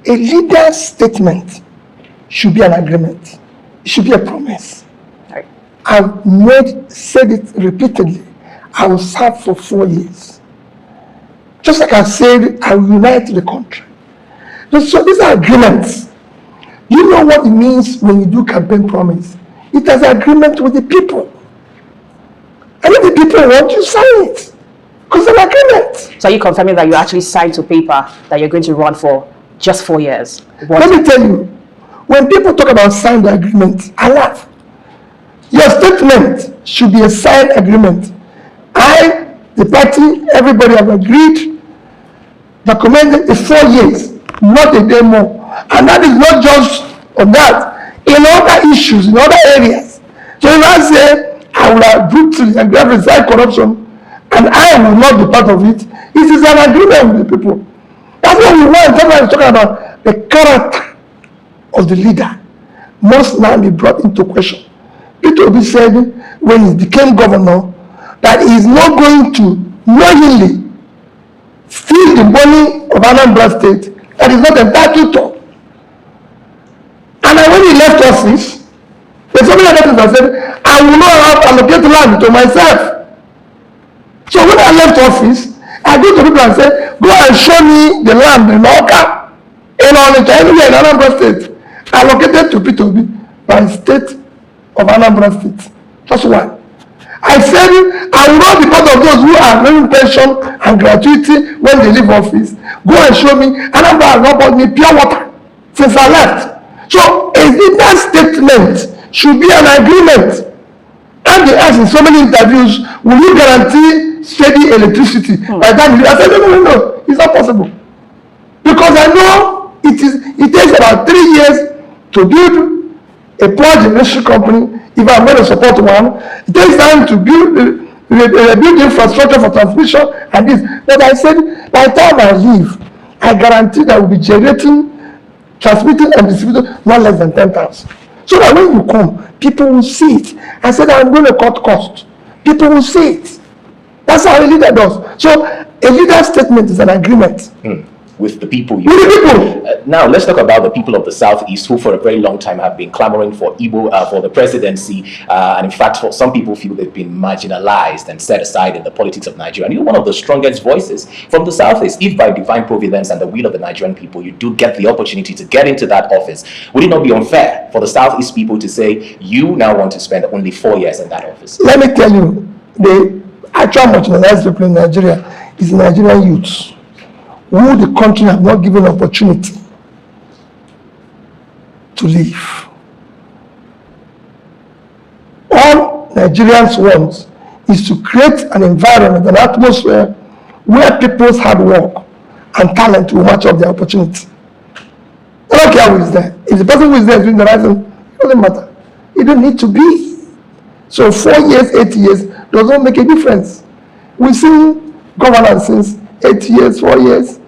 A leader's statement should be an agreement. It should be a promise. Right. I've said it repeatedly. I will serve for 4 years. Just like I said, I will unite the country. So these are agreements. You know what it means when you do campaign promise. It has agreement with the people. And if the people want, you sign it. Because it's an agreement. So are you confirming that you actually signed to paper that you're going to run for just 4 years? Let me tell you, when people talk about signed agreement, I laugh. Your statement should be a signed agreement. I, the party, everybody have agreed, documented is 4 years, not a day more. And that is not just on that. In other issues, in other areas. So if I say, I will brutally and resist corruption, and I will not be part of it, it is an agreement with the people. That's what we want. That's why I'm talking about the character of the leader must now be brought into question. Peter Obi said when he became governor that he is not going to knowingly steal the money of Anambra State that is not entitled to. And when he left office, there's so many other things that said, I will not have to allocate land to myself. So when I left office, I go to people and say, go and show me the land in Oka, in Onitsha, anywhere in Anambra State, allocated to Peter Obi by state of Anambra State. That's one. I said, I will not be part of those who are getting pension and gratuity when they leave office. Go and show me. Anambra has not bought me pure water since I left. So a leader statement should be an agreement. And they asked in so many interviews, will you guarantee steady electricity? By that, I said, no, it's not possible. Because I know it takes about 3 years to build a power generation company. If I'm going to support one, it takes time to build infrastructure for transmission and this. But I said, by the time I leave, I guarantee that we'll be generating, transmitting and distributing not less than 10,000. So that when you come, people will see it. I said, I'm going to cut costs. People will see it. That's how a leader does. So a leader's statement is an agreement. With the people. With the people. Now, let's talk about the people of the Southeast who for a very long time have been clamoring for for the presidency. And in fact, for some people feel they've been marginalized and set aside in the politics of Nigeria. And you're one of the strongest voices from the Southeast. If by divine providence and the will of the Nigerian people, you do get the opportunity to get into that office, would it not be unfair for the Southeast people to say, you now want to spend only 4 years in that office? Let me tell you, the actual marginalized people in Nigeria is Nigerian youths, who the country have not given opportunity to live. All Nigerians want is to create an environment, an atmosphere where people's hard work and talent will match up their opportunity. I don't care who is there. If the person who is there is doing the right thing, it doesn't matter. It don't need to be. So 4 years, 8 years does not make a difference. We've seen governance since 8 years, 4 years.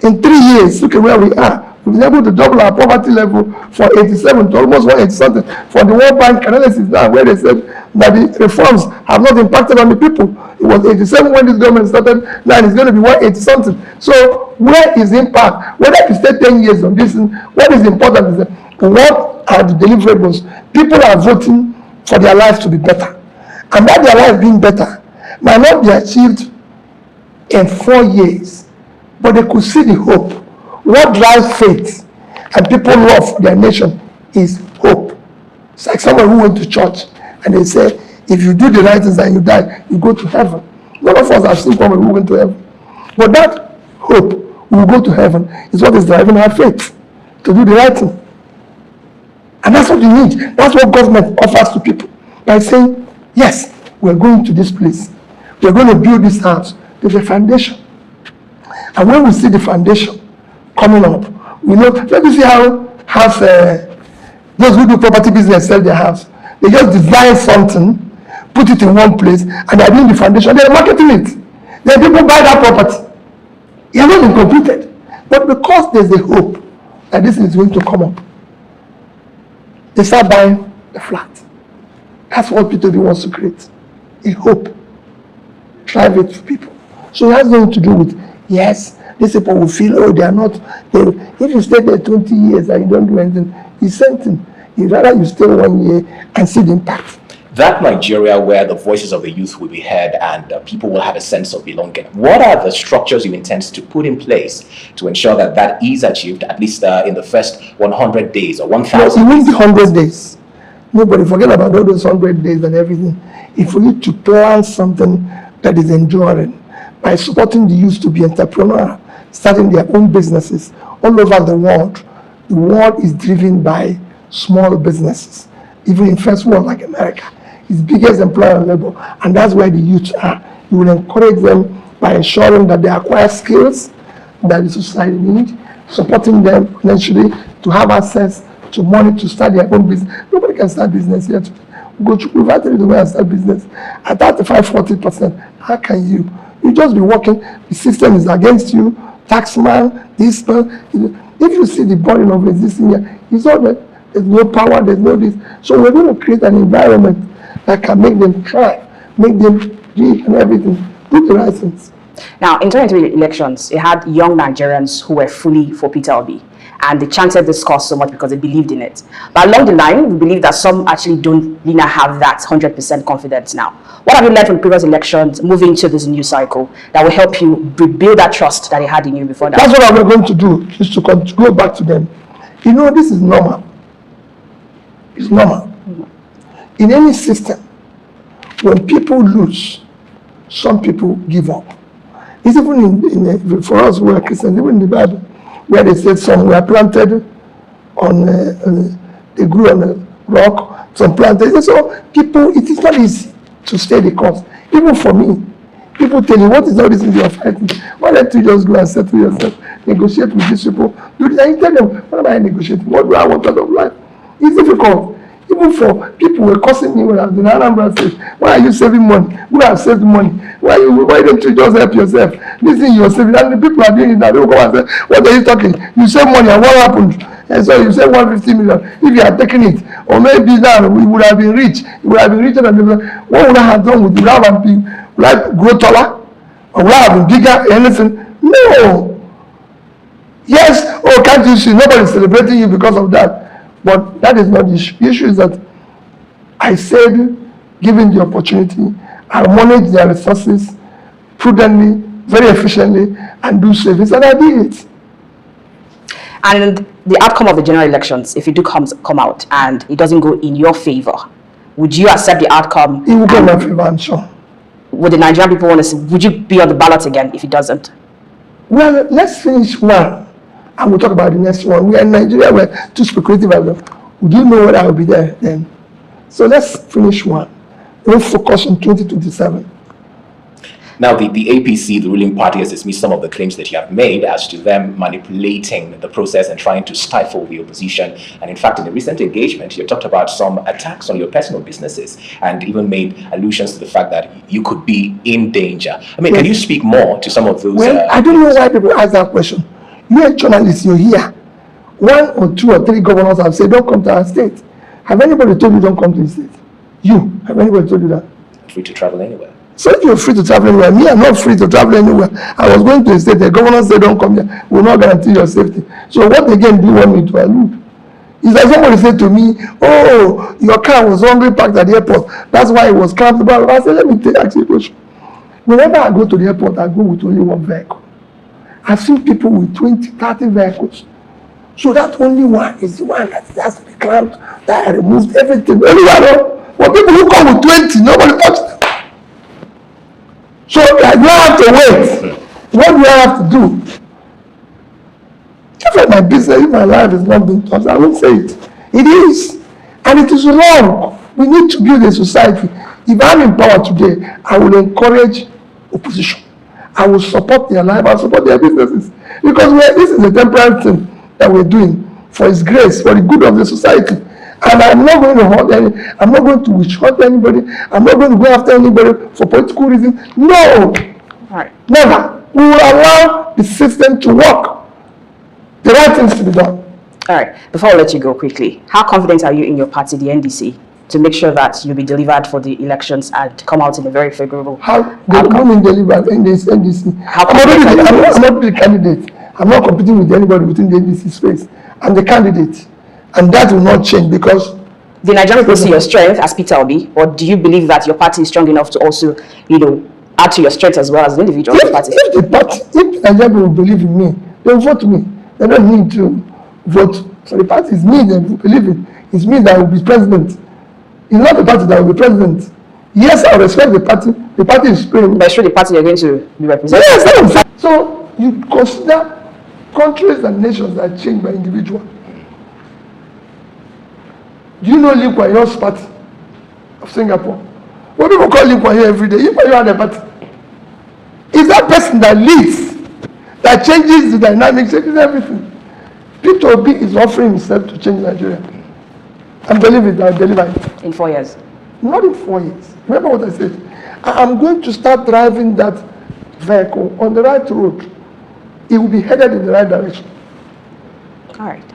In 3 years, look at where we are. We've been able to double our poverty level from 87 to almost 180 something. For the World Bank analysis now, where they said that the reforms have not impacted on the people. It was 87 when this government started, now it's going to be 180 something. So where is the impact? Whether you stay 10 years on this, what is important is that what are the deliverables? People are voting for their lives to be better. And that their life being better might not be achieved in 4 years. But they could see the hope. What drives faith and people love their nation is hope. It's like someone who went to church and they say, if you do the right things and you die, you go to heaven. None of us have seen someone who went to heaven. But that hope, we will go to heaven, is what is driving our faith to do the right thing. And that's what you need. That's what government offers to people by saying, yes, we're going to this place. We're going to build this house. There's a foundation. And when we see the foundation coming up, we know, let me see how those who do property business sell their house. They just design something, put it in one place, and they're doing the foundation, they're marketing it. Then people buy that property. It has not been completed. But because there's a hope that this is going to come up, they start buying the flat. That's what Peter Obi wants to create. A hope. Drive it for people. So it has nothing to do with, yes, these people will feel, oh, they are not, if you stay there 20 years and you don't do anything, it's something. It's rather you stay 1 year and see the impact. That Nigeria where the voices of the youth will be heard and people will have a sense of belonging, what are the structures you intend to put in place to ensure that that is achieved, at least in the first 100 days or 1,000? No, it won't be 100 days. Nobody forget about all those 100 days and everything. If we need to plan something that is enduring by supporting the youth to be entrepreneurial, starting their own businesses all over the world is driven by small businesses. Even in first world like America, its biggest employer of labor, and that's where the youth are. You will encourage them by ensuring that they acquire skills that the society needs, supporting them financially to have access to money to start their own business. Nobody can start business here today. Go to privately the way and start business at 35-40%. How can you? You just be working. The system is against you. Taxman, this man. If you see the burden of existing here, it's all that. There's no power. There's no this. So we're going to create an environment that can make them thrive, make them read and everything, do the right things. Now, in 2023 elections, you had young Nigerians who were fully for Peter Obi, and they chanted this cause so much because they believed in it. But along the line, we believe that some actually don't really have that 100% confidence now. What have you learned from previous elections, moving to this new cycle, that will help you build that trust that they had in you before that? That's what I'm going to do, is to go back to them. You know, this is normal. It's normal. In any system, when people lose, some people give up. It's even for us who are Christians, even in the Bible, where they said some were planted on, they grew on a rock, some planted. So people, it is not easy to stay the course. Even for me, people tell you, what is all this you are fighting? Why don't you just go and settle yourself, negotiate with these people? Do this, and you tell them, what am I negotiating? What do I want out of life? It's difficult. Even for people who were cursing me when I was in Anambra State, why are you saving money? Who have saved money? Why don't you just help yourself? This thing you're saving, and the people are doing it now. They will go and say, what are you talking? You save money, and what happened? And so you save 150 million. If you are taking it, or maybe now we would have been rich. We would have been richer than the. What would I have done with the would have been like grow taller? Or would I have been bigger? Anything? No. Yes, oh, can't you see? Nobody's celebrating you because of that. But that is not the issue. The issue is that I said, given the opportunity, I'll manage their resources prudently, very efficiently, and do savings, and I did it. And the outcome of the general elections, if it do come out and it doesn't go in your favor, would you accept the outcome? It will go in my favor, I'm sure. Would the Nigerian people want to see, would you be on the ballot again if it doesn't? Well, let's finish one, and we'll talk about the next one. We are in Nigeria, we're too speculative. Would you know whether I will be there then? So let's finish one. We'll focus on 2027. Now, the APC, the ruling party, has dismissed some of the claims that you have made as to them manipulating the process and trying to stifle the opposition. And in fact, in a recent engagement, you talked about some attacks on your personal businesses and even made allusions to the fact that you could be in danger. I mean, yes. Can you speak more to some of those? Well, I don't know why people ask that question. You're a journalist, you're here. 1 or 2 or 3 governors have said, don't come to our state. Have anybody told you don't come to the state? You, have anybody told you that? Free to travel anywhere. So if you're free to travel anywhere, me, I'm not free to travel anywhere. I was going to the state, the governor said, don't come here. We'll not guarantee your safety. So what again do you want me to allude? It's like somebody said to me, oh, your car was wrongly parked at the airport. That's why it was cancelled. I said, let me ask you a question. Whenever I go to the airport, I go with only one vehicle. I've seen people with 20, 30 vehicles. So that only one is the one that has to be clamped, that I removed everything. But people who come with 20, nobody touches them. So I don't have to wait. What do I have to do? If my business, if my life is not being touched, I won't say it. It is. And it is wrong. We need to build a society. If I'm in power today, I will encourage opposition. I will support their life, I will support their businesses. Because this is a temporary thing that we're doing for His grace, for the good of the society. And I'm not going to hurt I'm not going to witch-hunt anybody. I'm not going to go after anybody for political reasons. No. All right. Never. We will allow the system to work. The right things to be done. All right. Before I let you go quickly, how confident are you in your party, the NDC? to make sure that you'll be delivered for the elections and come out in a very favorable How they come in delivered in this NDC? How I'm not the candidate. I'm not competing with anybody within the NDC space. I'm the candidate, and that will not change because the Nigerian people see your strength as Peter Obi, or do you believe that your party is strong enough to also, add to your strength as well as an individual? if the Nigerian people believe in me, they will vote me. They don't need to vote for the party. It's me they believe in. It's me that will be president. It's not the party that will be president. Yes, I respect the party. The party is praying. But it's true the party you're going to be representing. Yes, so you consider countries and nations that change by individual. Do you know Lee Kuan Yew's party of Singapore? What people call Lee Kuan Yew every day? Lee Kuan Yew had a party. It's that person that leads, that changes the dynamics, changes everything. Peter Obi is offering himself to change Nigeria. And believe it, I'll deliver it. In 4 years. Not in 4 years. Remember what I said. I'm going to start driving that vehicle on the right road. It will be headed in the right direction. All right.